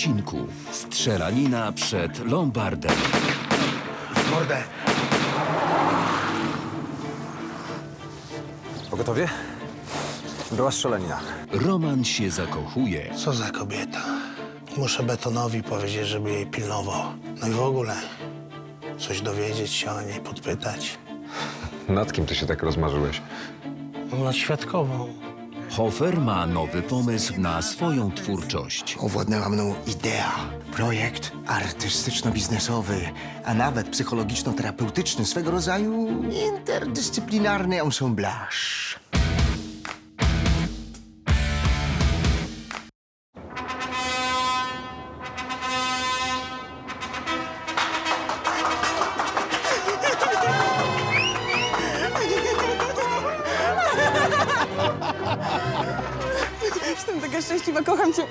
odcinku. Strzelanina przed Lombardem. Mordę. Pogotowie? Była strzelanina. Roman się zakochuje. Co za kobieta. Muszę Betonowi powiedzieć, żeby jej pilnował. No i w ogóle coś dowiedzieć się o niej, podpytać. Nad kim ty się tak rozmarzyłeś? Nad świadkową. Hofer ma nowy pomysł na swoją twórczość. Owładnęła mną idea, projekt artystyczno-biznesowy, a nawet psychologiczno-terapeutyczny, swego rodzaju interdyscyplinarny ensemblage. Jestem taka szczęśliwa, kocham cię.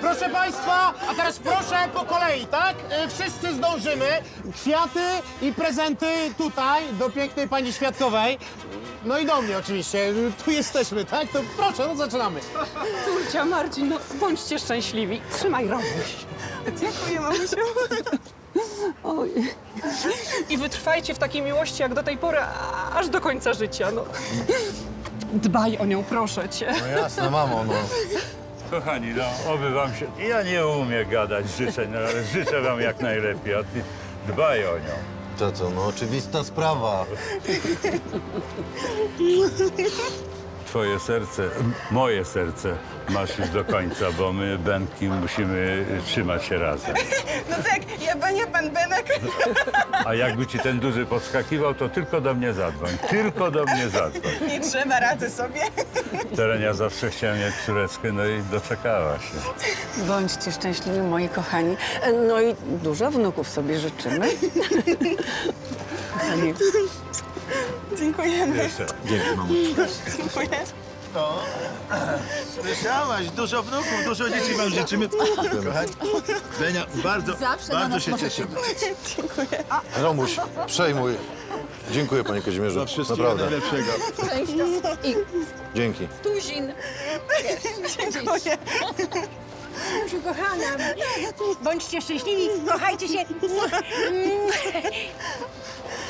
Proszę państwa, a teraz proszę po kolei, tak? Wszyscy zdążymy. Kwiaty i prezenty tutaj, do pięknej pani świadkowej. No i do mnie oczywiście. Tu jesteśmy, tak? To proszę, no zaczynamy. Córcia, Marcin, no bądźcie szczęśliwi. Trzymaj, Romuś. Dziękuję, mamusiu. Oj. I wytrwajcie w takiej miłości jak do tej pory, aż do końca życia, no. Dbaj o nią, proszę cię. No jasne, mamo, no. Kochani, no oby wam się... Ja nie umiem gadać życzeń, no, ale życzę wam jak najlepiej, a ty dbaj o nią. Tato, no oczywista sprawa. Twoje serce, moje serce masz już do końca, bo my, Benki, musimy trzymać się razem. No tak, ja Bania, pan Benek. A jakby ci ten duży podskakiwał, to tylko do mnie zadzwoń. Tylko do mnie zadzwoń. Nie trzeba, radzę sobie. Terenia zawsze chciałem mieć córeczkę, no i doczekała się. Bądźcie szczęśliwi, moi kochani. No i dużo wnuków sobie życzymy. Kochani. Dziękujemy. Jeszcze. Dzięki, mamo. Dziękuję. Słyszałaś, dużo wnuków, dużo dzieci wam życzymy. Kochani, Benia, bardzo się cieszymy. Dziękuję. Romuś, przejmuj. Dziękuję, panie Kazimierzu. Naprawdę. Najlepszego. Dzięki. Tuzin. Dziękuję. Proszę kochana, bądźcie szczęśliwi, kochajcie się.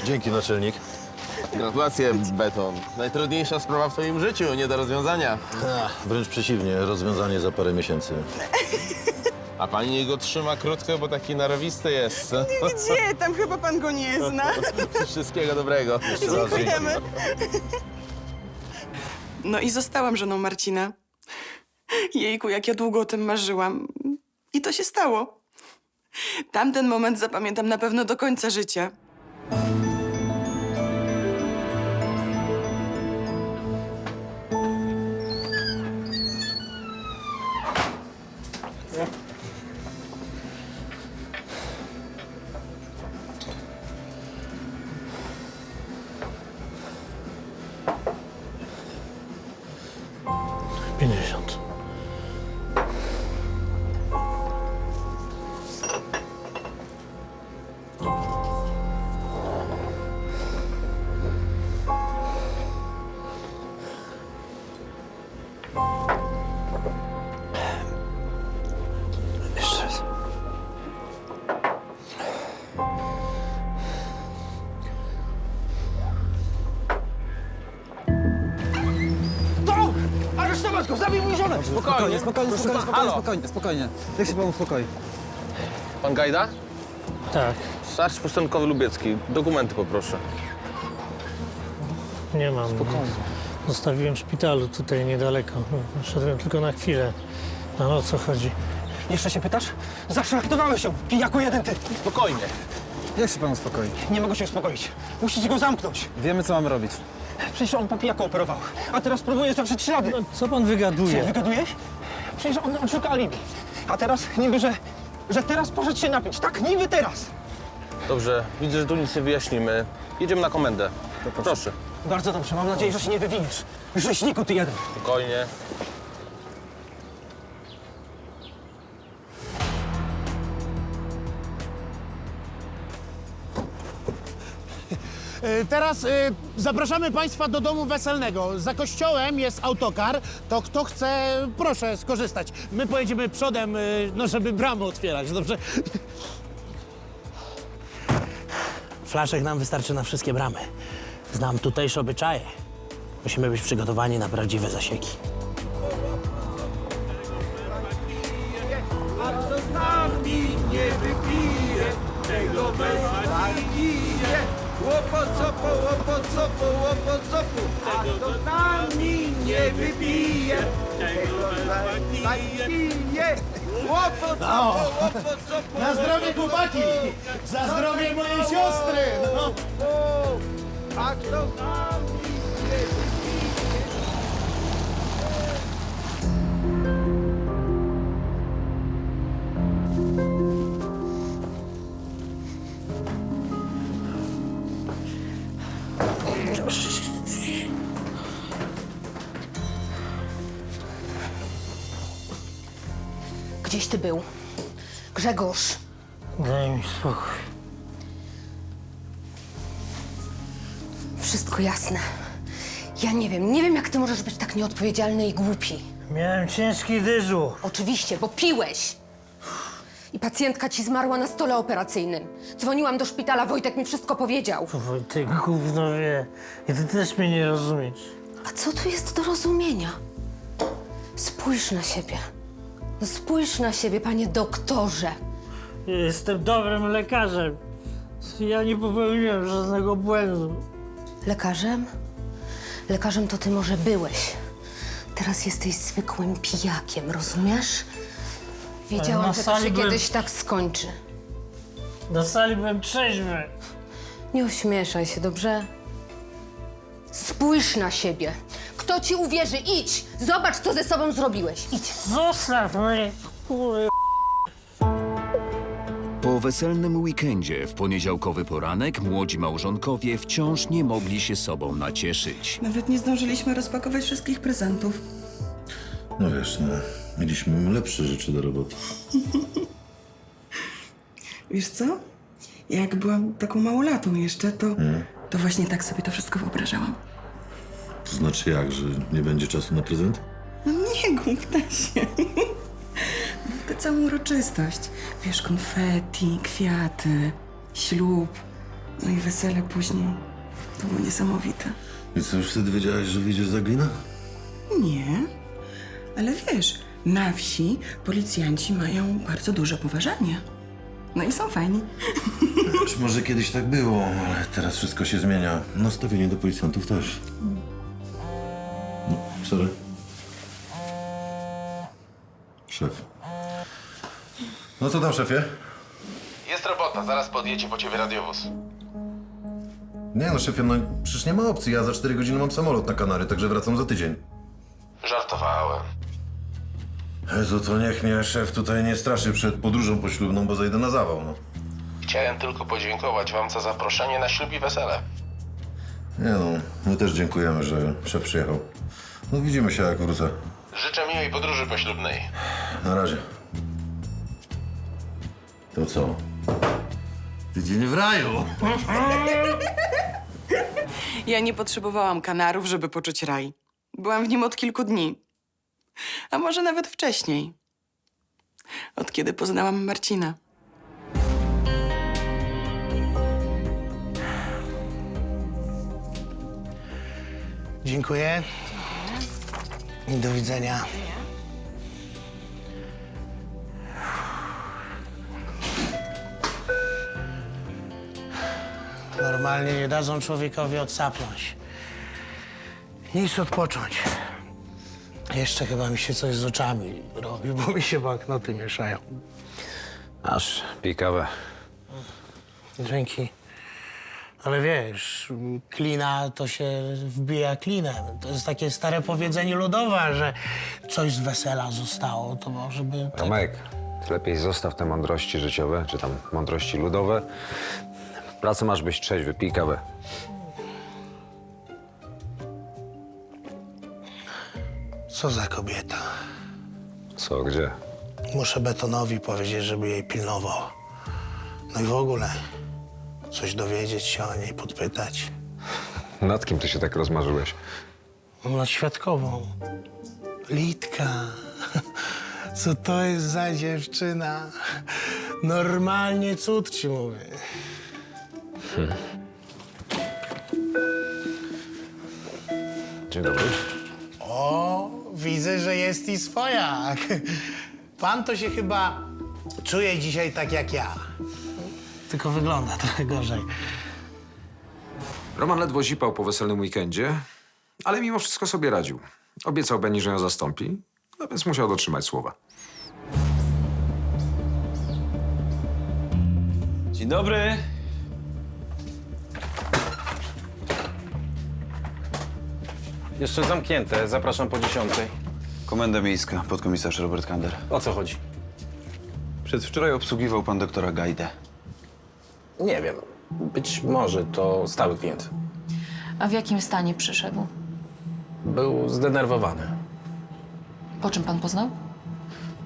Dzięki, naczelnik. Gratulacje, Beton. Najtrudniejsza sprawa w twoim życiu, nie do rozwiązania. Wręcz przeciwnie, rozwiązanie za parę miesięcy. A pani go trzyma krótko, bo taki narowisty jest. Gdzie? Tam chyba pan go nie zna. Wszystkiego dobrego. Dziękujemy. No i zostałam żoną Marcina. Jejku, jak ja długo o tym marzyłam. I to się stało. Tamten moment zapamiętam na pewno do końca życia. Pięćdziesiąt. Jeszcze raz. To! Aresztować go! Zabił mi żonę! Spokojnie, Halo. spokojnie. Niech się pan uspokoi. Pan Gajda? Tak, Starszy posterunkowy Lubiecki. Dokumenty poproszę. nie mam. Zostawiłem w szpitalu tutaj niedaleko. Szedłem tylko na chwilę. No o co chodzi? Jeszcze się pytasz? Zaszlachtowałeś ją, pijaku jeden ty! Spokojnie. Niech się pan uspokoi. Nie mogę się uspokoić. Musicie go zamknąć. Wiemy, co mamy robić. Przecież on po pijaku operował, a teraz próbuje zawrzeć ślady. No, co pan wygaduje? Wygadujesz? Przecież on szuka alibi. A teraz niby, że teraz poszedł się napić. Tak, niby teraz. Dobrze, widzę, że tu nic nie wyjaśnimy. Jedziemy na komendę. Proszę. Bardzo dobrze, mam nadzieję, że się nie wywiniesz. Rzeźniku ty jeden. Spokojnie. Teraz zapraszamy państwa do domu weselnego. Za kościołem jest autokar. To kto chce, proszę skorzystać. My pojedziemy przodem, no żeby bramę otwierać, dobrze? Flaszek nam wystarczy na wszystkie bramy. Znam tutejsze obyczaje. Musimy być przygotowani na prawdziwe zasieki. Na zdrowie chłopaki! Za zdrowie mojej siostry! No. Gdzieś ty był? Grzegorz. Daj mi spokój. Wszystko jasne. Ja nie wiem jak ty możesz być tak nieodpowiedzialny i głupi. Miałem ciężki dyżur. Oczywiście, bo piłeś. I pacjentka ci zmarła na stole operacyjnym. Dzwoniłam do szpitala, Wojtek mi wszystko powiedział. Wojtek gówno wie. I ty też mnie nie rozumiesz. A co tu jest do rozumienia? Spójrz na siebie. No spójrz na siebie, panie doktorze. Jestem dobrym lekarzem. Ja nie popełniłem żadnego błędu. Lekarzem? Lekarzem to ty może byłeś. Teraz jesteś zwykłym pijakiem, rozumiesz? Wiedziałam, że to się kiedyś tak skończy. Na sali byłem trzeźwy. Nie uśmieszaj się, dobrze? Spójrz na siebie. Kto ci uwierzy? Idź! Zobacz, co ze sobą zrobiłeś. Idź. Zostaw mnie. Po weselnym weekendzie w poniedziałkowy poranek młodzi małżonkowie wciąż nie mogli się sobą nacieszyć. Nawet nie zdążyliśmy rozpakować wszystkich prezentów. No wiesz, no, mieliśmy lepsze rzeczy do roboty. Wiesz co? Jak byłam taką małolatą jeszcze, to właśnie tak sobie to wszystko wyobrażałam. To znaczy jak, że nie będzie czasu na prezent? No nie, głupta się. Tę całą uroczystość. Wiesz, konfetti, kwiaty, ślub, no i wesele później. To było niesamowite. I co, już wtedy wiedziałaś, że wyjdziesz za glina? Nie, ale wiesz, na wsi policjanci mają bardzo duże poważanie. No i są fajni. Wiesz, może kiedyś tak było, ale teraz wszystko się zmienia. Nastawienie do policjantów też. No, sorry. Szef. No co tam, szefie? Jest robota, zaraz podjedzie po ciebie radiowóz. Nie no, szefie, no przecież nie ma opcji. Ja za 4 godziny mam samolot na Kanary, także wracam za tydzień. Żartowałem. Jezu, to niech mnie szef tutaj nie straszy przed podróżą poślubną, bo zajdę na zawał, no. Chciałem tylko podziękować wam za zaproszenie na ślub i wesele. Nie no, my też dziękujemy, że szef przyjechał. No widzimy się, jak wrócę. Życzę miłej podróży poślubnej. Na razie. To co? Tydzień w raju. Ja nie potrzebowałam Kanarów, żeby poczuć raj. Byłam w nim od kilku dni. A może nawet wcześniej. Od kiedy poznałam Marcina. Dziękuję. I do widzenia. Normalnie nie dadzą człowiekowi odsapnąć. Nic odpocząć. Jeszcze chyba mi się coś z oczami robi, bo mi się banknoty mieszają. Aż pij kawę. Dzięki. Ale wiesz, klina to się wbija klinem. To jest takie stare powiedzenie ludowe, że coś z wesela zostało, to może by... Tomek, ty lepiej zostaw te mądrości życiowe, czy tam mądrości ludowe. W pracy masz być trzeźwy, pij kawę. Co za kobieta. Co, gdzie? Muszę Betonowi powiedzieć, żeby jej pilnował. No i w ogóle coś dowiedzieć się o niej, podpytać. Nad kim ty się tak rozmarzyłeś? Nad świadkową. Litka. Co to jest za dziewczyna? Normalnie cud ci mówię. Dzień dobry. O, widzę, że jest i swojak. Pan to się chyba czuje dzisiaj tak jak ja. Tylko wygląda trochę gorzej. Roman ledwo zipał po weselnym weekendzie, ale mimo wszystko sobie radził. Obiecał Beni, że ją zastąpi, no więc musiał dotrzymać słowa. Dzień dobry. Jeszcze zamknięte. Zapraszam po 10. Komenda miejska, podkomisarz Robert Kander. O co chodzi? Przedwczoraj obsługiwał pan doktora Gajdę. Nie wiem. Być może to stały klient. A w jakim stanie przyszedł? Był zdenerwowany. Po czym pan poznał?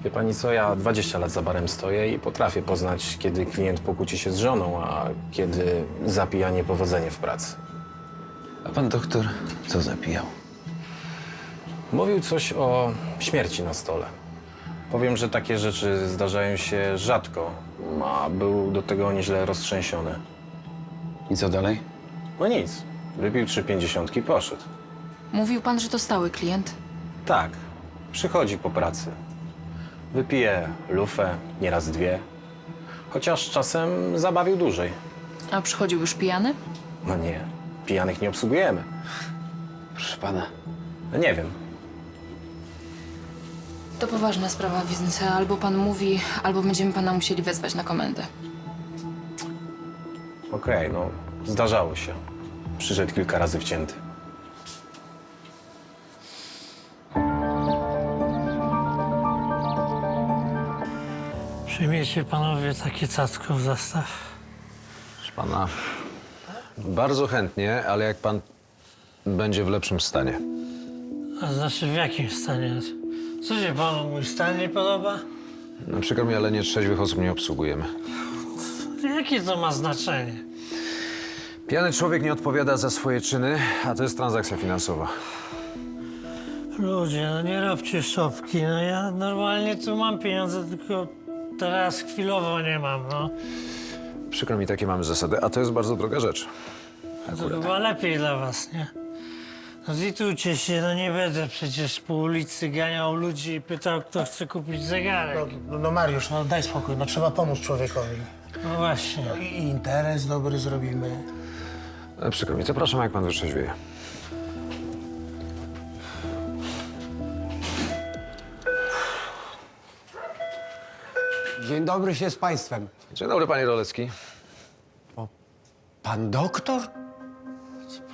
Wie pani co, ja 20 lat za barem stoję i potrafię poznać, kiedy klient pokłóci się z żoną, a kiedy zapija niepowodzenie w pracy. A pan doktor co zapijał? Mówił coś o śmierci na stole. Powiem, że takie rzeczy zdarzają się rzadko, a był do tego nieźle roztrzęsiony. I co dalej? No nic. Wypił 3,50 i poszedł. Mówił pan, że to stały klient? Tak. Przychodzi po pracy. Wypije lufę, nieraz 2. Chociaż czasem zabawił dłużej. A przychodził już pijany? No nie. Pijanych nie obsługujemy. Proszę pana. No nie wiem. To poważna sprawa, Wince. Albo pan mówi, albo będziemy pana musieli wezwać na komendę. Okej, no zdarzało się. Przyszedł kilka razy wcięty. Przyjmiecie panowie takie cacko w zastaw? Proszę pana, bardzo chętnie, ale jak pan będzie w lepszym stanie. A znaczy w jakim stanie? Co się panu mój stan nie podoba? No, przykro mi, ale nietrzeźwych osób nie obsługujemy. Jakie to ma znaczenie? Pijany człowiek nie odpowiada za swoje czyny, a to jest transakcja finansowa. Ludzie, no nie robcie szopki. No ja normalnie tu mam pieniądze, tylko teraz chwilowo nie mam, no. Przykro mi, takie mamy zasady, a to jest bardzo droga rzecz. To chyba lepiej dla was, nie? No zlitujcie się, no nie będę przecież po ulicy ganiał ludzi i pytał, kto chce kupić zegarek. No Mariusz, no daj spokój, no trzeba pomóc człowiekowi. No właśnie. No i interes dobry zrobimy. Przykro mi, zapraszam, jak pan wytrzeźwieje. Dzień dobry się z państwem. Dzień dobry, panie Rolecki. Pan doktor?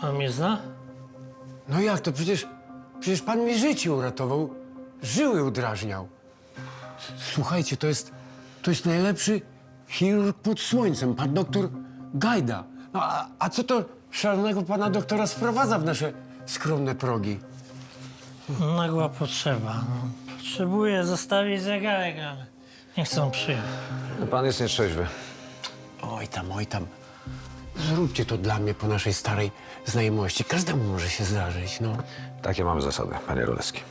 Pan mnie zna? No jak to? Przecież pan mi życie uratował. Żyły udrażniał. Słuchajcie, to jest najlepszy chirurg pod słońcem, pan doktor Gajda. No a co to szalonego pana doktora sprowadza w nasze skromne progi? Nagła potrzeba. No. Potrzebuję zostawić zegarek, ale nie chcą przyjść. Pan jest nietrzeźwy. Oj tam. Zróbcie to dla mnie po naszej starej znajomości. Każdemu może się zdarzyć, no. Takie mamy zasady, panie Rolecki.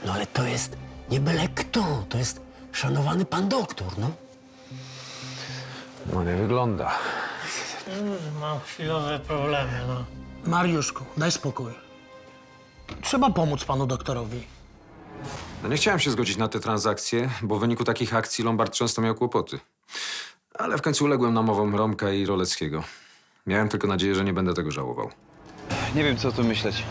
No ale to jest nie byle kto. To jest szanowany pan doktor, no. No nie wygląda. Mam chwilowe problemy, no. Mariuszku, daj spokój. Trzeba pomóc panu doktorowi. No nie chciałem się zgodzić na te transakcje, bo w wyniku takich akcji Lombard często miał kłopoty. Ale w końcu uległem namowom Romka i Roleckiego. Miałem tylko nadzieję, że nie będę tego żałował. Nie wiem, co o tym myśleć.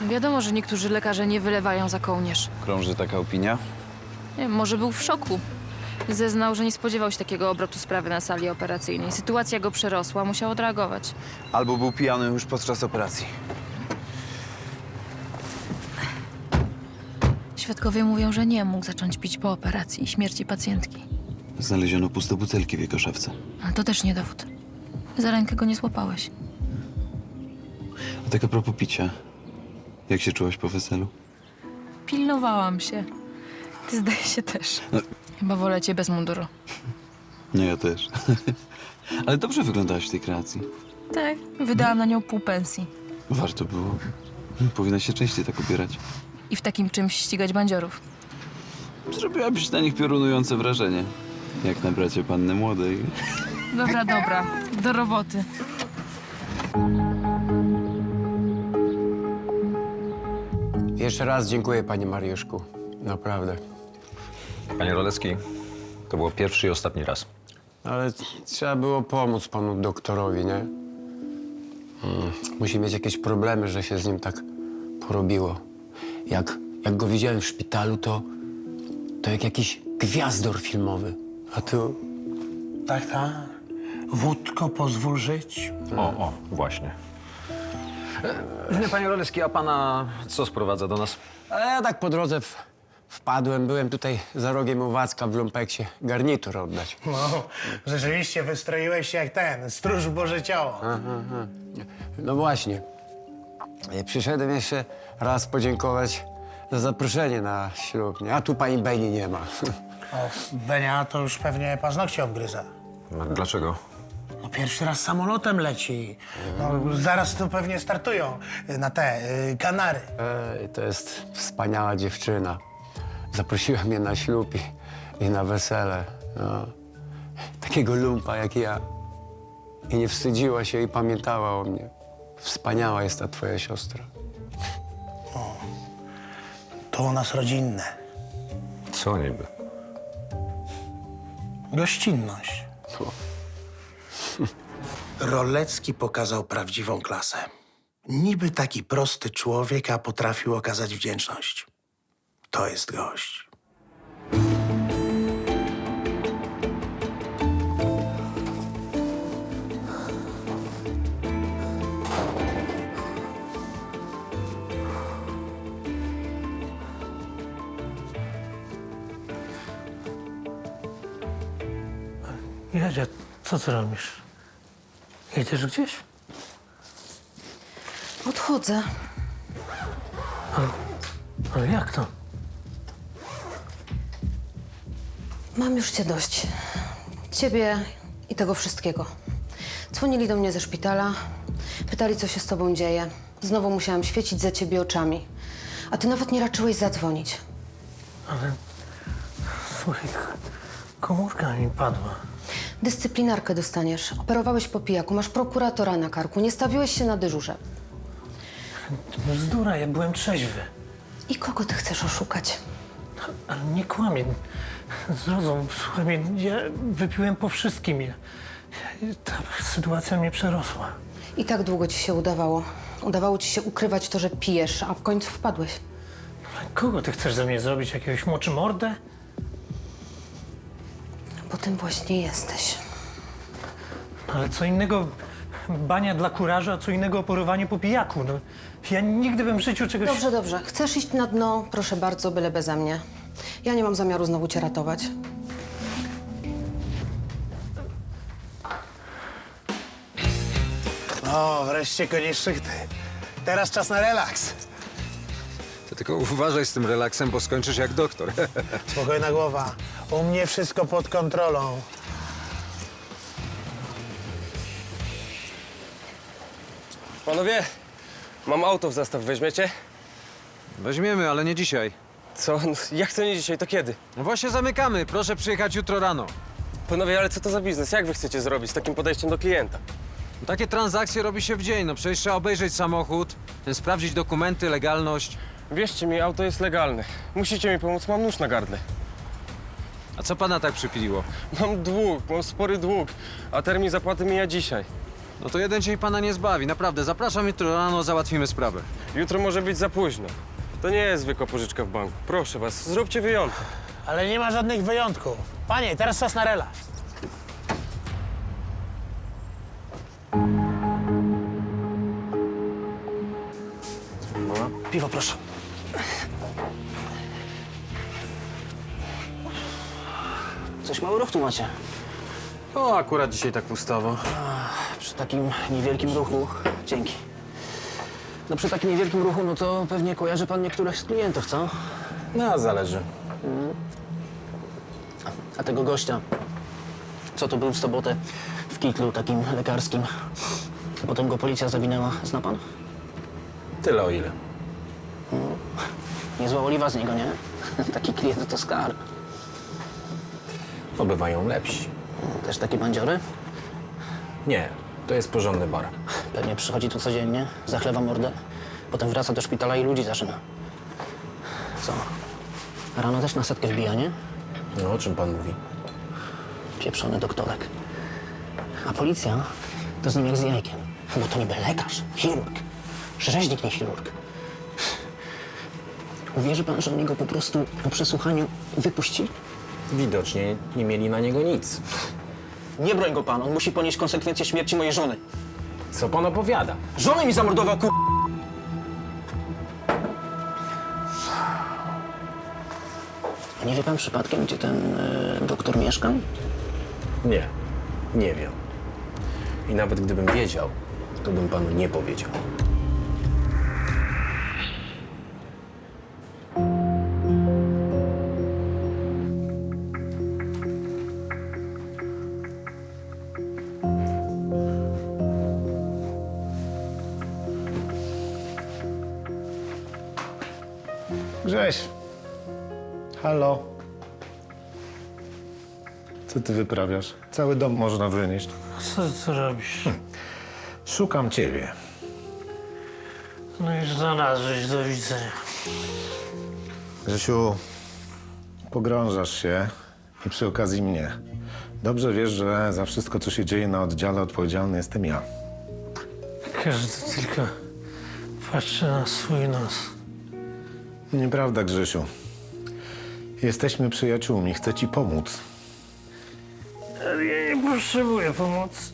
Wiadomo, że niektórzy lekarze nie wylewają za kołnierz. Krąży taka opinia? Nie wiem, może był w szoku. Zeznał, że nie spodziewał się takiego obrotu sprawy na sali operacyjnej. Sytuacja go przerosła, musiał odreagować. Albo był pijany już podczas operacji. Świadkowie mówią, że nie mógł zacząć pić po operacji i śmierci pacjentki. Znaleziono puste butelki w jego szafce. A to też nie dowód. Za rękę go nie złapałeś. A tak a propos picia. Jak się czułaś po weselu? Pilnowałam się. Ty zdaje się też. No. Chyba wolę cię bez munduru. No ja też. Ale dobrze wyglądałaś w tej kreacji. Tak, wydałam na nią pół pensji. Warto było. Powinna się częściej tak ubierać. I w takim czymś ścigać bandziorów. Zrobiłabyś na nich piorunujące wrażenie. Jak na bracie panny młodej. Dobra, dobra, do roboty. Jeszcze raz dziękuję, panie Mariuszku. Naprawdę. Panie Rolecki, to było pierwszy i ostatni raz. Ale trzeba było pomóc panu doktorowi, nie? Musi mieć jakieś problemy, że się z nim tak porobiło. Jak go widziałem w szpitalu, to jak jakiś gwiazdor filmowy. A tu... Tak. Wódko, pozwól żyć. O, właśnie. Panie Rolecki, a pana co sprowadza do nas? Ale ja tak po drodze wpadłem, byłem tutaj za rogiem u Wacka w lumpeksie garnitur oddać. No, rzeczywiście wystroiłeś się jak ten, stróż Boże Ciało. No właśnie. Przyszedłem jeszcze raz podziękować za zaproszenie na ślub, nie? A tu pani Beni nie ma. O, Benia to już pewnie paznokcie obgryza. Dlaczego? No pierwszy raz samolotem leci. No, zaraz tu pewnie startują na te Kanary. To jest wspaniała dziewczyna. Zaprosiła mnie na ślub i na wesele. No. Takiego lumpa jak ja. I nie wstydziła się i pamiętała o mnie. Wspaniała jest ta twoja siostra. To u nas rodzinne. Co niby? Gościnność. Rolecki pokazał prawdziwą klasę. Niby taki prosty człowiek, a potrafił okazać wdzięczność. To jest gość. Jadzia, co ty robisz? Jedziesz gdzieś? Odchodzę. Ale jak to? Mam już cię dość. Ciebie i tego wszystkiego. Dzwonili do mnie ze szpitala, pytali, co się z tobą dzieje. Znowu musiałam świecić za ciebie oczami. A ty nawet nie raczyłeś zadzwonić. Ale... Słuchaj, komórka mi padła. Dyscyplinarkę dostaniesz. Operowałeś po pijaku, masz prokuratora na karku, nie stawiłeś się na dyżurze. Bzdura, ja byłem trzeźwy. I kogo ty chcesz oszukać? Ale nie kłamię. Zrozum, słuchaj mnie, ja wypiłem po wszystkim. Ta sytuacja mnie przerosła. I tak długo ci się udawało. Udawało ci się ukrywać to, że pijesz, a w końcu wpadłeś. Ale kogo ty chcesz ze mnie zrobić? Jakiegoś moczy mordę? Bo tym właśnie jesteś. Ale co innego bania dla kuraża, a co innego oporowanie po pijaku. No, ja nigdy bym w życiu czegoś... Dobrze, dobrze. Chcesz iść na dno? Proszę bardzo, byle beze mnie. Ja nie mam zamiaru znowu cię ratować. O, wreszcie koniec szychty. Teraz czas na relaks. Ty tylko uważaj z tym relaksem, bo skończysz jak doktor. Spokojna głowa. U mnie wszystko pod kontrolą. Panowie, mam auto w zastaw, weźmiecie? Weźmiemy, ale nie dzisiaj. Co? No, jak to nie dzisiaj, to kiedy? No właśnie zamykamy. Proszę przyjechać jutro rano. Panowie, ale co to za biznes? Jak wy chcecie zrobić z takim podejściem do klienta? Takie transakcje robi się w dzień. No przecież trzeba obejrzeć samochód, sprawdzić dokumenty, legalność. Wierzcie mi, auto jest legalne. Musicie mi pomóc, mam nóż na gardle. A co pana tak przypiliło? Mam dług, mam spory dług, a termin zapłaty mija dzisiaj. No to jeden dzień pana nie zbawi. Naprawdę, zapraszam jutro rano, załatwimy sprawę. Jutro może być za późno. To nie jest zwykła pożyczka w banku. Proszę was, zróbcie wyjątek. Ale nie ma żadnych wyjątków. Panie, teraz czas na relaks. Piwo, proszę. Coś mały ruch tu macie. No, akurat dzisiaj tak pustowo. Przy takim niewielkim ruchu. Dzięki. No przy takim niewielkim ruchu, no to pewnie kojarzy pan niektórych z klientów, co? No, zależy. A tego gościa, co to był w sobotę w w kitlu takim lekarskim. A potem go policja zawinęła. Zna pan? Tyle o ile. Niezła oliwa z niego, nie? Taki klient to skarb. No bywają lepsi. Też takie bandziory? Nie, to jest porządny bar. Pewnie przychodzi tu codziennie, zachlewa mordę, potem wraca do szpitala i ludzi zaczyna. Co? Rano też na setkę wbija, nie? No, o czym pan mówi? Pieprzony doktorek. A policja to z nim jak z jajkiem, bo to niby lekarz, chirurg. Rzeźnik, nie chirurg. Uwierzy pan, że oni go po prostu po przesłuchaniu wypuścili? Widocznie nie mieli na niego nic. Nie broń go pan, on musi ponieść konsekwencje śmierci mojej żony. Co pan opowiada? Żonę mi zamordował, kur... A nie wie pan przypadkiem, gdzie ten doktor mieszka? Nie, nie wiem. I nawet gdybym wiedział, to bym panu nie powiedział. Grześ. Halo. Co ty wyprawiasz? Cały dom można wynieść. Co ty robisz? Szukam ciebie. No już znalazłeś, do widzenia. Grzesiu, pogrążasz się i przy okazji mnie. Dobrze wiesz, że za wszystko, co się dzieje na oddziale, odpowiedzialny jestem ja. Każdy tylko patrzy na swój nos. Nieprawda, Grzesiu. Jesteśmy przyjaciółmi, chcę ci pomóc. Ale ja nie potrzebuję pomocy.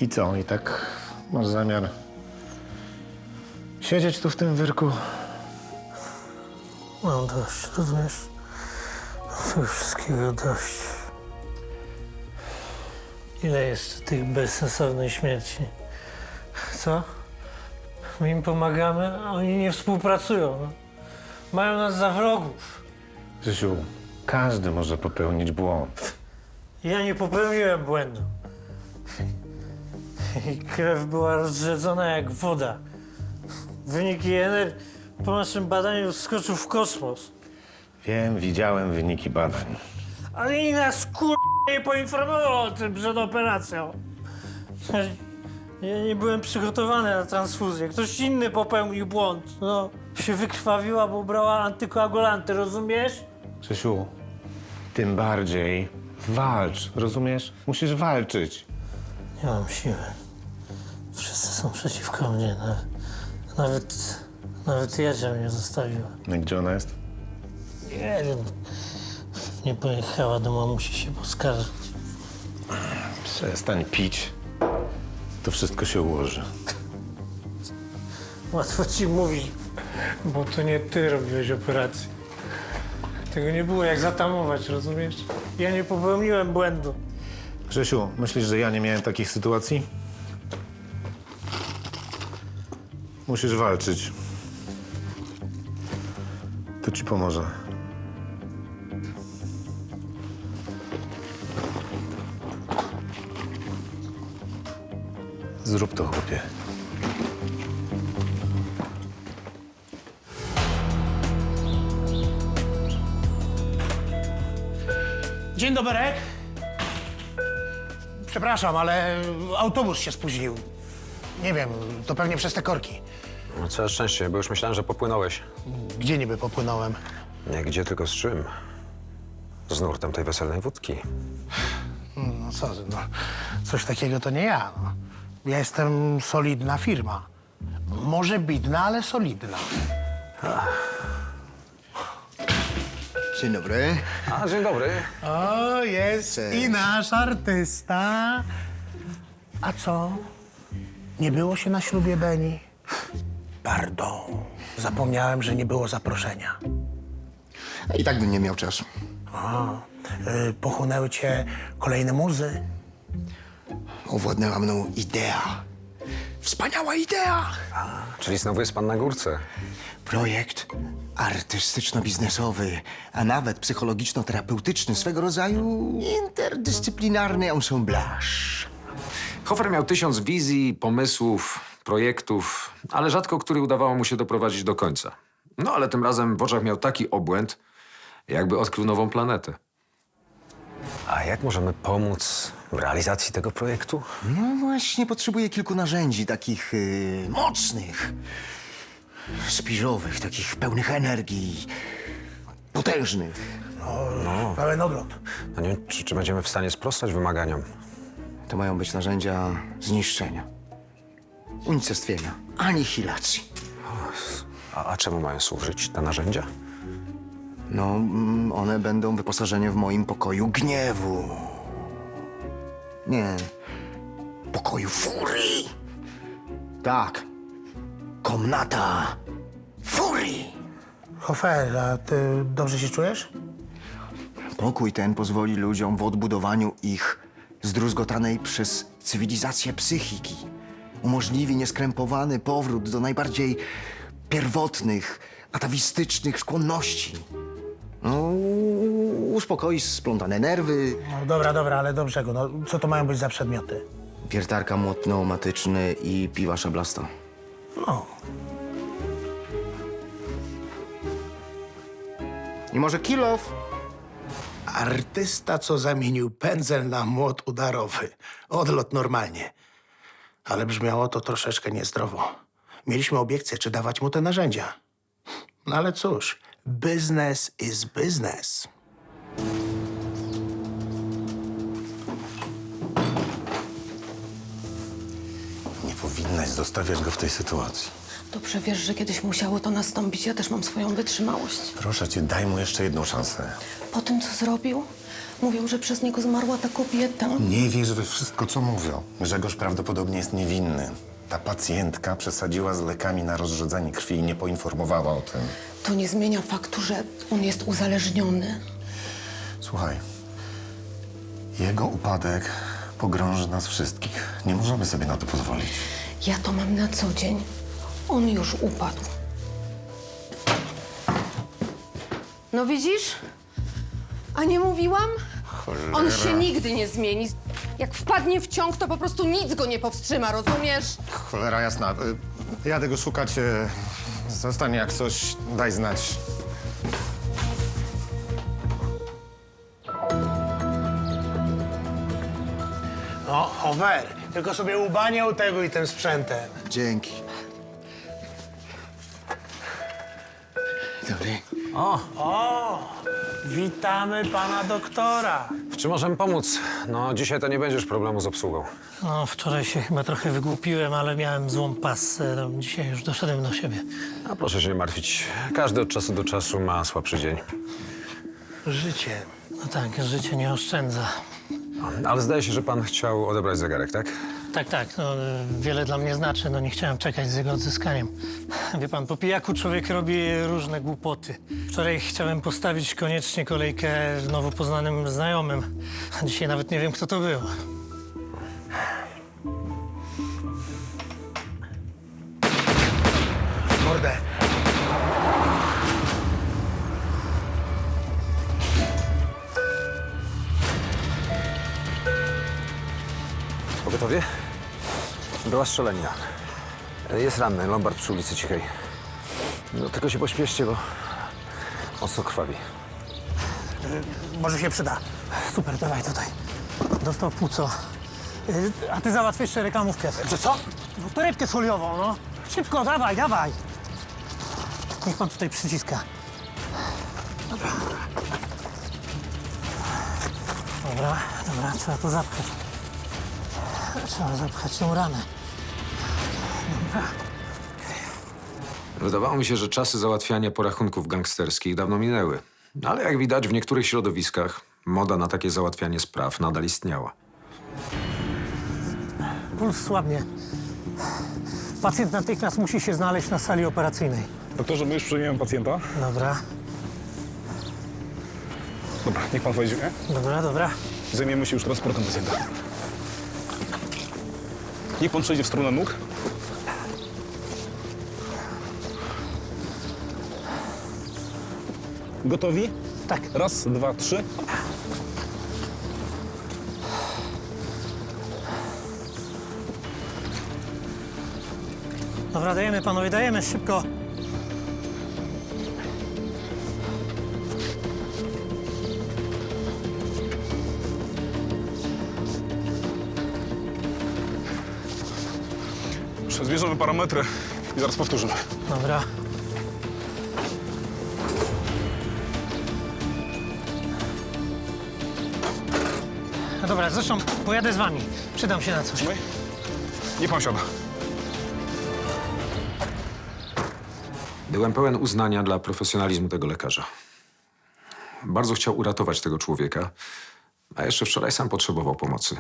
I co? I tak masz zamiar siedzieć tu w tym wyrku? Mam dość, rozumiesz? Mam tego wszystkiego dość. Ile jeszcze tych bezsensownych śmierci? Co? My im pomagamy, a oni nie współpracują. No. Mają nas za wrogów. Grzesiu, każdy może popełnić błąd. Ja nie popełniłem błędu. I krew była rozrzedzona jak woda. Wynik INR po naszym badaniu skoczył w kosmos. Wiem, widziałem wyniki badań. Ale nikt nas nie poinformował o tym przed operacją. Ja nie byłem przygotowany na transfuzję. Ktoś inny popełnił błąd. No, się wykrwawiła, bo brała antykoagulanty, rozumiesz? Grzesiu, tym bardziej walcz, rozumiesz? Musisz walczyć. Nie mam siły. Wszyscy są przeciwko mnie. Nawet Jadzia mnie zostawiła. No i gdzie ona jest? Nie wiem. Nie pojechała do mamusi się poskarżyć. Przestań pić. To wszystko się ułoży. Łatwo ci mówić, bo to nie ty robiłeś operację. Tego nie było jak zatamować, rozumiesz? Ja nie popełniłem błędu. Grzesiu, myślisz, że ja nie miałem takich sytuacji? Musisz walczyć. To ci pomoże. Zrób to, chłopie. Dzień dobry. Przepraszam, ale autobus się spóźnił. Nie wiem, to pewnie przez te korki. No, całe szczęście, bo już myślałem, że popłynąłeś. Gdzie niby popłynąłem? Nie gdzie, tylko z czym? Z nurtem tej weselnej wódki. No co ty, no, coś takiego to nie ja. No. Ja jestem solidna firma. Może bidna, ale solidna. Dzień dobry. A, dzień dobry. O, jest Cześć. i nasz artysta. A co? Nie było się na ślubie Beni? Pardon. Zapomniałem, że nie było zaproszenia. I tak bym nie miał czasu. Pochłonęły cię kolejne muzy? Owładnęła mną idea. Wspaniała idea! Czyli znowu jest pan na górce. Projekt artystyczno-biznesowy, a nawet psychologiczno-terapeutyczny, swego rodzaju interdyscyplinarny ensemblage. Hofer miał 1000 wizji, pomysłów, projektów, ale rzadko który udawało mu się doprowadzić do końca. No ale tym razem w oczach miał taki obłęd, jakby odkrył nową planetę. A jak możemy pomóc w realizacji tego projektu? No właśnie, potrzebuję kilku narzędzi, takich mocnych, spiżowych, takich pełnych energii, potężnych. No. Pełen ogląd. No nie wiem, czy będziemy w stanie sprostać wymaganiom. To mają być narzędzia zniszczenia, unicestwienia, anihilacji. A czemu mają służyć te narzędzia? No, one będą wyposażeniem w moim pokoju gniewu. Nie, pokoju furii. Tak, komnata furii. Hofer, a ty dobrze się czujesz? Pokój ten pozwoli ludziom w odbudowaniu ich zdruzgotanej przez cywilizację psychiki. Umożliwi nieskrępowany powrót do najbardziej pierwotnych, atawistycznych skłonności. No, uspokoi splątane nerwy. No dobra, ale do czego? No, co to mają być za przedmioty? Wiertarka, młot pneumatyczny i piła szablasta. No. I może kilof? Artysta, co zamienił pędzel na młot udarowy. Odlot normalnie. Ale brzmiało to troszeczkę niezdrowo. Mieliśmy obiekcję, czy dawać mu te narzędzia. No ale cóż, business is business. Nie powinnaś zostawiać go w tej sytuacji. Dobrze wiesz, że kiedyś musiało to nastąpić. Ja też mam swoją wytrzymałość. Proszę cię, daj mu jeszcze jedną szansę. Po tym, co zrobił, mówią, że przez niego zmarła ta kobieta. Nie wierz we wszystko, co mówią. Grzegorz prawdopodobnie jest niewinny. Ta pacjentka przesadziła z lekami na rozrzedzanie krwi i nie poinformowała o tym. To nie zmienia faktu, że on jest uzależniony. Słuchaj, jego upadek pogrąży nas wszystkich. Nie możemy sobie na to pozwolić. Ja to mam na co dzień. On już upadł. No widzisz? A nie mówiłam? Cholera. On się nigdy nie zmieni. Jak wpadnie w ciąg, to po prostu nic go nie powstrzyma, rozumiesz? Cholera jasna. Jadę go szukać. Zostanie jak coś, daj znać. No, Hofer, tylko sobie ubaniał tego i tym sprzętem. Dzięki. Dobry. O, witamy pana doktora. W czym możemy pomóc? No, dzisiaj to nie będziesz problemu z obsługą. No, wczoraj się chyba trochę wygłupiłem, ale miałem złą passę. No, dzisiaj już doszedłem do siebie. A proszę się nie martwić. Każdy od czasu do czasu ma słabszy dzień. Życie. No tak, życie nie oszczędza. Ale zdaje się, że pan chciał odebrać zegarek, tak? Tak, no, wiele dla mnie znaczy. No, nie chciałem czekać z jego odzyskaniem. Wie pan, po pijaku człowiek robi różne głupoty. Wczoraj chciałem postawić koniecznie kolejkę nowo poznanym znajomym. A dzisiaj nawet nie wiem, kto to był. Mordę. Pogotowie? Była strzelanina. Jest ranny, Lombard przy ulicy Cichej. No tylko się pośpieszcie, bo mocno krwawi. Może się przyda. Super, dawaj tutaj. Dostał w płuco. A ty załatw jeszcze reklamówkę. Że co? No, torebkę foliową, no. Szybko, dawaj. Niech pan tutaj przyciska. Dobra, trzeba to zapchać. Trzeba zapchać tą ranę. Dobra. Wydawało mi się, że czasy załatwiania porachunków gangsterskich dawno minęły. Ale jak widać, w niektórych środowiskach moda na takie załatwianie spraw nadal istniała. Puls słabnie. Pacjent natychmiast musi się znaleźć na sali operacyjnej. Doktorze, my już przyjmujemy pacjenta. Dobra. Dobra, niech pan wejdzie. Dobra. Zajmiemy się już transportem pacjenta. Niech pan przejdzie w stronę nóg. Gotowi? Tak. Raz, dwa, trzy. Dobra, dajemy panowie, dajemy, szybko. Jeszcze zbierzemy parametry i zaraz powtórzymy. Dobra. No dobra, zresztą pojadę z wami. Przydam się na coś. Niech pan siada. Byłem pełen uznania dla profesjonalizmu tego lekarza. Bardzo chciał uratować tego człowieka, a jeszcze wczoraj sam potrzebował pomocy.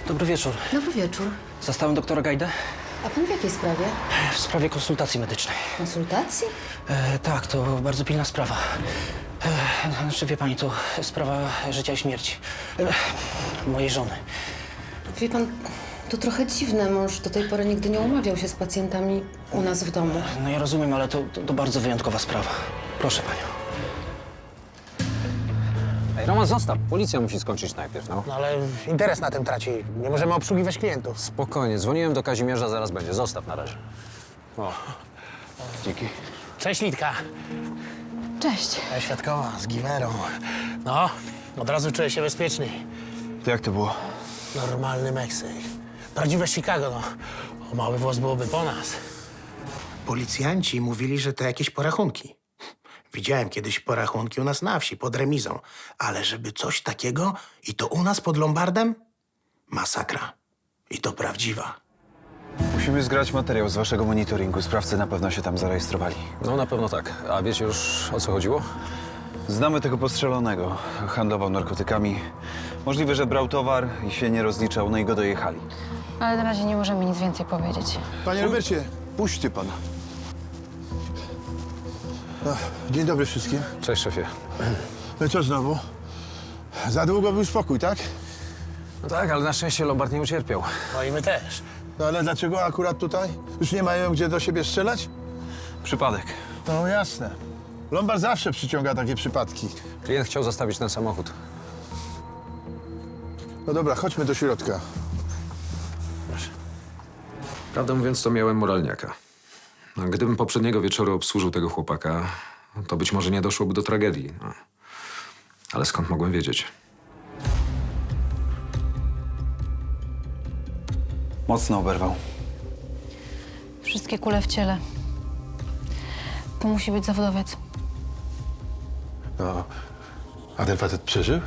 Dobry wieczór. Dobry wieczór. Zastałem doktora Gajdę A pan w jakiej sprawie? w sprawie konsultacji medycznej. Konsultacji? Tak, to bardzo pilna sprawa. Znaczy, wie pani, to sprawa życia i śmierci. Mojej żony. Wie pan, to trochę dziwne. Mąż do tej pory nigdy nie umawiał się z pacjentami u nas w domu. No ja rozumiem, ale to bardzo wyjątkowa sprawa. Proszę panią. Ej, Roman, zostaw. Policja musi skończyć najpierw, no. No ale interes na tym traci. Nie możemy obsługiwać klientów. Spokojnie, dzwoniłem do Kazimierza, zaraz będzie. Zostaw na razie. O, dzięki. Cześć, Litka. Cześć. Świadkowa z Giwerą. No, od razu czuję się bezpieczniej. Jak to było? Normalny Meksyk. Prawdziwe Chicago, no. O mały włos byłoby po nas. Policjanci mówili, że to jakieś porachunki. Widziałem kiedyś porachunki u nas na wsi, pod remizą. Ale żeby coś takiego i to u nas pod Lombardem? Masakra. I to prawdziwa. Musimy zgrać materiał z waszego monitoringu. Sprawcy na pewno się tam zarejestrowali. No na pewno tak. A wiecie już, o co chodziło? Znamy tego postrzelonego. Handlował narkotykami. Możliwe, że brał towar i się nie rozliczał, no i go dojechali. Ale na razie nie możemy nic więcej powiedzieć. Panie Robercie, puśćcie pana. Dzień dobry wszystkim. Cześć, szefie. No i co znowu? Za długo był spokój, tak? No tak, ale na szczęście Lombard nie ucierpiał. No i my też. No ale dlaczego akurat tutaj? Już nie mają gdzie do siebie strzelać? Przypadek. No jasne. Lombard zawsze przyciąga takie przypadki. Klient chciał zostawić ten samochód. No dobra, chodźmy do środka. Prawdę mówiąc, to miałem moralniaka. A gdybym poprzedniego wieczoru obsłużył tego chłopaka, to być może nie doszłoby do tragedii. No. Ale skąd mogłem wiedzieć? Mocno oberwał. Wszystkie kule w ciele. To musi być zawodowiec. No, a ten facet przeżył?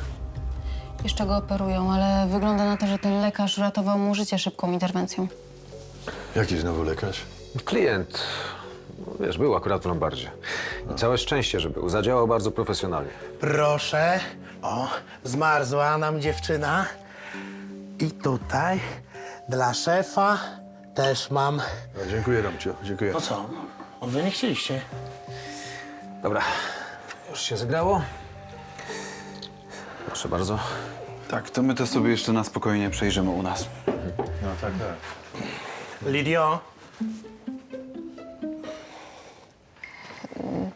Jeszcze go operują, ale wygląda na to, że ten lekarz uratował mu życie szybką interwencją. Jaki znowu lekarz? Klient, no wiesz, był akurat w Lombardzie. I całe szczęście, że był. Zadziałał bardzo profesjonalnie. Proszę. O, zmarzła nam dziewczyna. I tutaj dla szefa też mam. No, dziękuję, Romcio, dziękuję. No co? No wy nie chcieliście. Dobra, już się zegrało. Proszę bardzo. Tak, to my to sobie jeszcze na spokojnie przejrzymy u nas. No tak, tak. Lidio,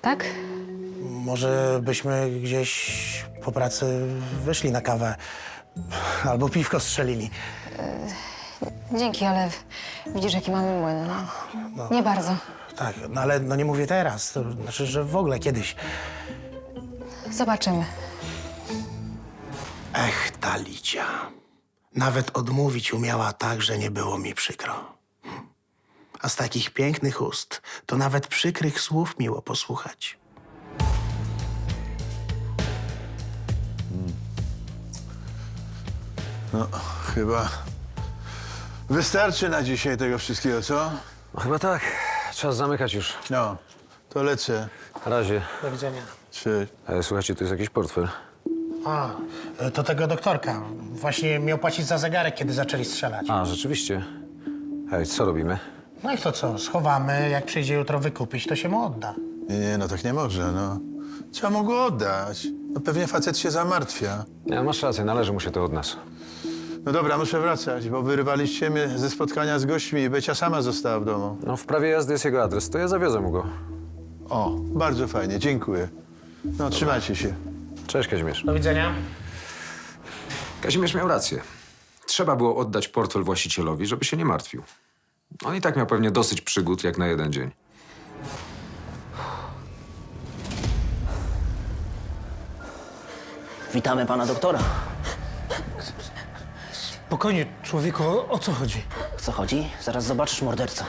Tak? może byśmy gdzieś po pracy wyszli na kawę albo piwko strzelili. Dzięki, ale widzisz, jaki mamy młyn. No. Nie bardzo. Tak, no ale no nie mówię teraz. To znaczy, że w ogóle kiedyś. Zobaczymy. Ech, ta Licia. Nawet odmówić umiała tak, że nie było mi przykro. A z takich pięknych ust to nawet przykrych słów miło posłuchać. No, chyba wystarczy na dzisiaj tego wszystkiego, co? No chyba tak. Czas zamykać już. No, to lecę. Na razie. Do widzenia. Cześć. Słuchajcie, to jest jakiś portfel. A, to tego doktorka. Właśnie miał płacić za zegarek, kiedy zaczęli strzelać. A, rzeczywiście. Hej, co robimy? No i to co? Schowamy, jak przyjdzie jutro wykupić, to się mu odda. Nie, no tak nie może, no. Trzeba mu go oddać. No pewnie facet się zamartwia. Nie, masz rację, należy mu się to od nas. No dobra, muszę wracać, bo wyrywaliście mnie ze spotkania z gośćmi i Becia sama została w domu. No, w prawie jazdy jest jego adres, to ja zawiozę mu go. O, bardzo fajnie, dziękuję. No, trzymajcie się. Cześć, Kazimierz. Do widzenia. Kazimierz miał rację. Trzeba było oddać portfel właścicielowi, żeby się nie martwił. On i tak miał pewnie dosyć przygód jak na jeden dzień. Witamy pana doktora. Spokojnie, człowieku, o co chodzi? Co chodzi? Zaraz zobaczysz mordercę.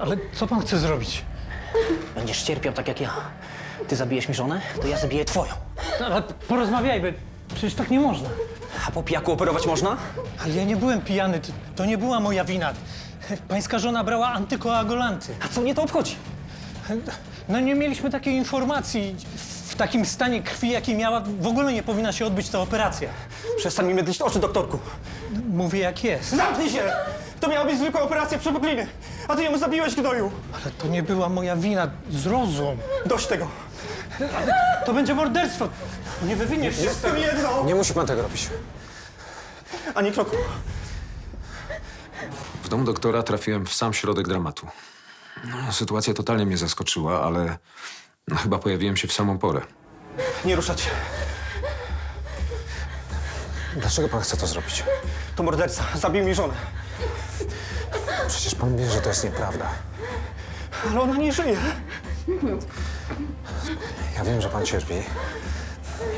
Ale co pan chce zrobić? Będziesz cierpiał tak jak ja. Ty zabijesz mi żonę, to ja zabiję twoją. Ale porozmawiajmy, przecież tak nie można. A po pijaku operować można? Ale ja nie byłem pijany, to nie była moja wina. Pańska żona brała antykoagulanty. A co mnie to obchodzi? No nie mieliśmy takiej informacji. W takim stanie krwi, jaki miała, w ogóle nie powinna się odbyć ta operacja. Przestań mi mydlić oczy, doktorku. Mówię jak jest. Zamknij się! To miała być zwykła operacja przepukliny, a ty ją zabiłeś, gnoju. Ale to nie była moja wina, zrozum. Dość tego. Ale to będzie morderstwo. Nie wywiniesz się z tego. jedno! Nie musi pan tego robić. Ani kroku. W domu doktora trafiłem w sam środek dramatu. No, sytuacja totalnie mnie zaskoczyła, ale chyba pojawiłem się w samą porę. Nie ruszać się. Dlaczego pan chce to zrobić? To morderca. Zabił mi żonę. Przecież pan wie, że to jest nieprawda. Ale ona nie żyje. Ja wiem, że pan cierpi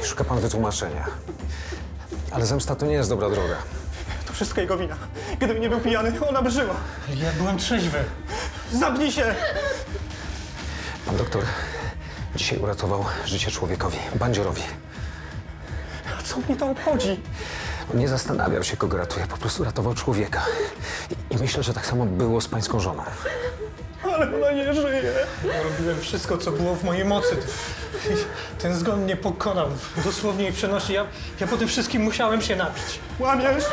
i szuka pan wytłumaczenia. Ale zemsta to nie jest dobra droga. To wszystko jego wina. Gdyby nie był pijany, ona by żyła. Ja byłem trzeźwy. Zamknij się! Pan doktor dzisiaj uratował życie człowiekowi, bandziorowi. A co mnie to obchodzi? Nie zastanawiał się, kogo ratuje, po prostu ratował człowieka. I myślę, że tak samo było z pańską żoną. Ale ona nie żyje. Ja robiłem wszystko, co było w mojej mocy. Ten zgon mnie pokonał, dosłownie i przenosi. Ja po tym wszystkim musiałem się napić. Łamiesz?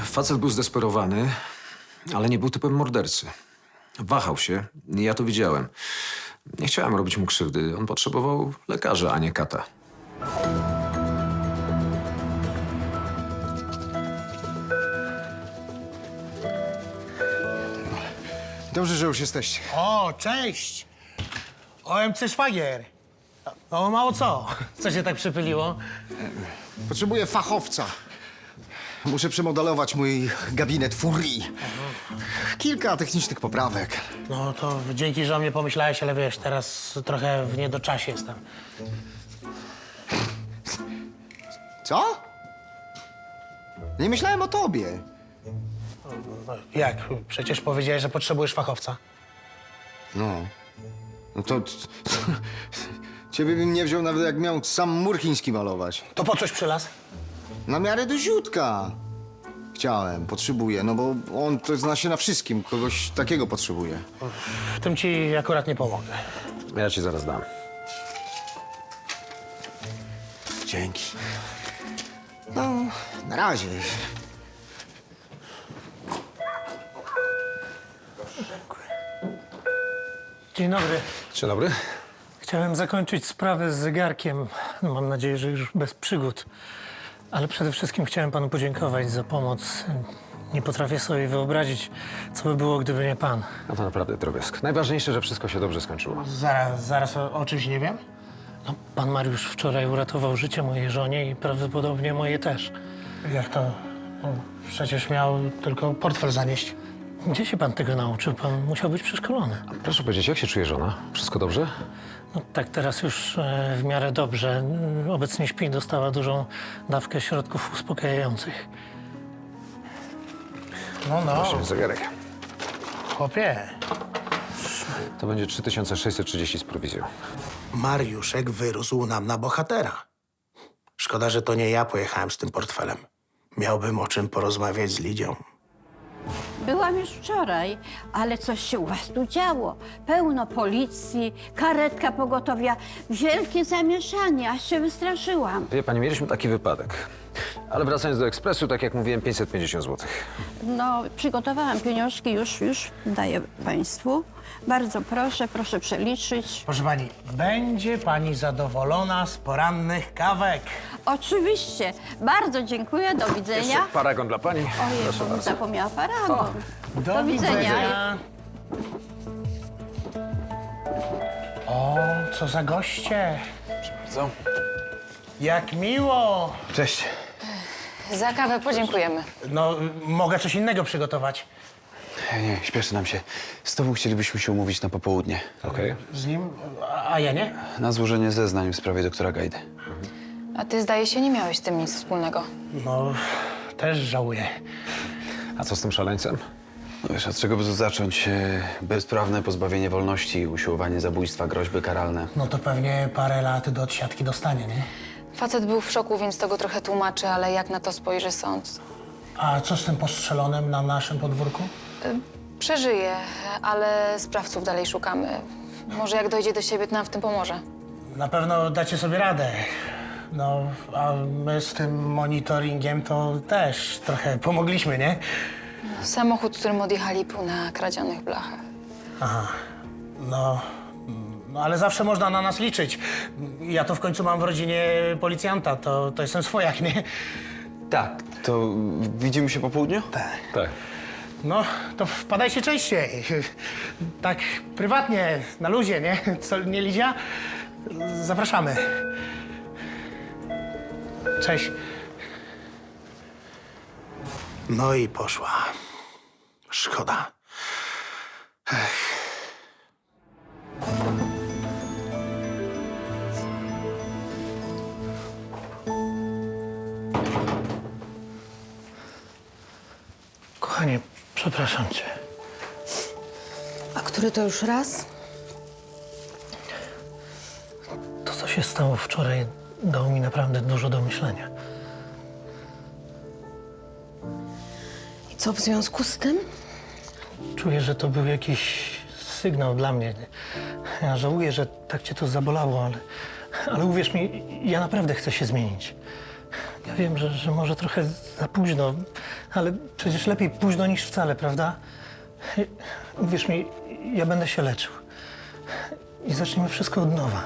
Facet był zdesperowany, ale nie był typem mordercy. Wahał się i ja to widziałem. Nie chciałem robić mu krzywdy. On potrzebował lekarza, a nie kata. Dobrze, że już jesteście. O, cześć! OMC Szwagier. No mało co. Co się tak przypyliło? Potrzebuję fachowca. Muszę przemodelować mój gabinet Furii. Kilka technicznych poprawek. No to dzięki, że o mnie pomyślałeś, ale wiesz, teraz trochę w niedoczasie jestem. Co? Nie myślałem o tobie. No, jak? Przecież powiedziałeś, że potrzebujesz fachowca. No. No to... Ciebie bym nie wziął nawet jak miał sam mur chiński malować. To po coś przylazł? Na miarę do ziutka. Chciałem, potrzebuję, no bo on to zna się na wszystkim. Kogoś takiego potrzebuje. W tym ci akurat nie pomogę. Ja ci zaraz dam. Dzięki. No, na razie. Dzień dobry. Dzień dobry. Chciałem zakończyć sprawę z zegarkiem. No, mam nadzieję, że już bez przygód. Ale przede wszystkim chciałem panu podziękować za pomoc. Nie potrafię sobie wyobrazić, co by było, gdyby nie pan. No to naprawdę drobiazg. Najważniejsze, że wszystko się dobrze skończyło. Zaraz o czymś nie wiem? No, pan Mariusz wczoraj uratował życie mojej żonie i prawdopodobnie moje też. Jak to? No, przecież miał tylko portfel zanieść. Gdzie się pan tego nauczył? Pan musiał być przeszkolony. Proszę powiedzieć, jak się czuje żona? Wszystko dobrze? No tak, teraz już w miarę dobrze. Obecnie śpi, dostała dużą dawkę środków uspokajających. No. Właśnie, zegarek. Chłopie. To będzie 3630 z prowizją. Mariuszek wyrósł nam na bohatera. Szkoda, że to nie ja pojechałem z tym portfelem. Miałbym o czym porozmawiać z Lidią. Byłam już wczoraj, ale coś się u was tu działo. Pełno policji, karetka pogotowia, wielkie zamieszanie, aż się wystraszyłam. Wie pani, mieliśmy taki wypadek. Ale wracając do ekspresu, tak jak mówiłem, 550 zł. No, przygotowałam pieniążki, już daję państwu. Bardzo proszę, proszę przeliczyć. Proszę pani, będzie pani zadowolona z porannych kawek. Oczywiście. Bardzo dziękuję, do widzenia. Jeszcze paragon dla pani. Ojej, Proszę bo bardzo. zapomniała paragon. Do widzenia. O, co za goście. Proszę bardzo. Jak miło. Cześć. Za kawę podziękujemy. No, mogę coś innego przygotować. Nie, śpieszy nam się. Z tobą chcielibyśmy się umówić na popołudnie. Okej. Z nim? A ja nie? Na złożenie zeznań w sprawie doktora Gajdy. A ty, zdaje się, nie miałeś z tym nic wspólnego. No, też żałuję. A co z tym szaleńcem? No wiesz, od czego by tu zacząć? Bezprawne pozbawienie wolności, usiłowanie zabójstwa, groźby karalne. No to pewnie parę lat do odsiadki dostanie, nie? Facet był w szoku, więc to go trochę tłumaczy, ale jak na to spojrzy sąd? A co z tym postrzelonym na naszym podwórku? Przeżyje, ale sprawców dalej szukamy. Może jak dojdzie do siebie, to nam w tym pomoże. Na pewno dacie sobie radę. No, a my z tym monitoringiem to też trochę pomogliśmy, nie? Samochód, którym odjechali, pół na kradzionych blachach. Aha, no, ale zawsze można na nas liczyć. Ja to w końcu mam w rodzinie policjanta, to jestem swojak, nie? Tak. To widzimy się po południu? Tak. No, to wpadajcie częściej. Tak prywatnie, na luzie, nie? Co, nie Lidia? Zapraszamy. Cześć. No i poszła. Szkoda. Ech. Kochanie, przepraszam cię. A który to już raz? To, co się stało wczoraj, dało mi naprawdę dużo do myślenia. I co w związku z tym? Czuję, że to był jakiś sygnał dla mnie. Ja żałuję, że tak cię to zabolało, ale uwierz mi, ja naprawdę chcę się zmienić. Ja wiem, że może trochę za późno, ale przecież lepiej późno niż wcale, prawda? Uwierz mi, ja będę się leczył. I zaczniemy wszystko od nowa.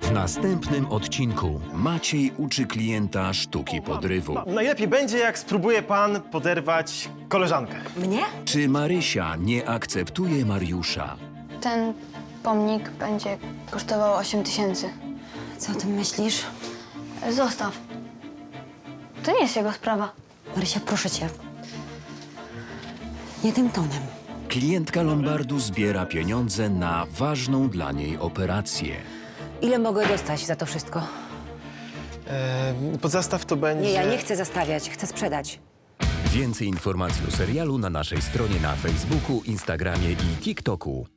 W następnym odcinku Maciej uczy klienta sztuki podrywu. Najlepiej będzie, jak spróbuje pan poderwać koleżankę. Mnie? Czy Marysia nie akceptuje Mariusza? Ten pomnik będzie kosztował 8 000. Co o tym myślisz? Zostaw. To nie jest jego sprawa. Marysia, proszę cię. Nie tym tonem. Klientka Lombardu zbiera pieniądze na ważną dla niej operację. Ile mogę dostać za to wszystko? Pod zastaw to będzie... Nie, ja nie chcę zastawiać, chcę sprzedać. Więcej informacji o serialu na naszej stronie na Facebooku, Instagramie i TikToku.